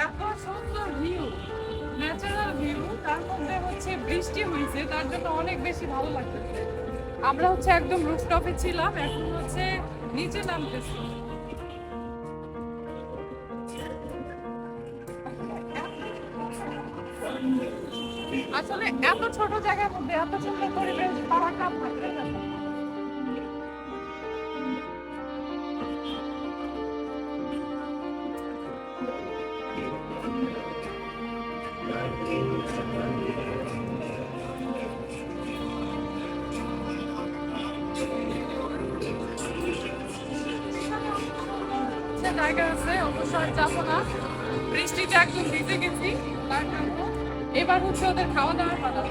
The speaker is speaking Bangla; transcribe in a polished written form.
এত সুন্দর ভিউ, ন্যাচারাল ভিউ, তার মধ্যে হচ্ছে বৃষ্টি হয়েছে, তার জন্য অনেক বেশি ভালো লাগতেছে। আমরা হচ্ছে একদম রুফটপে ছিলাম, এখন হচ্ছে নিচে নামতেছি। আসলে এত ছোট জায়গার মধ্যে এত সুন্দর পরিবেশ পাওয়াটা ভাগ্যের ব্যাপার। জায়গা আছে, অবশ্য আর যাবো না, বৃষ্টিতে একদম ভিজে গেছি, তার জন্য এবার হচ্ছে ওদের খাওয়া দাওয়ার পালা।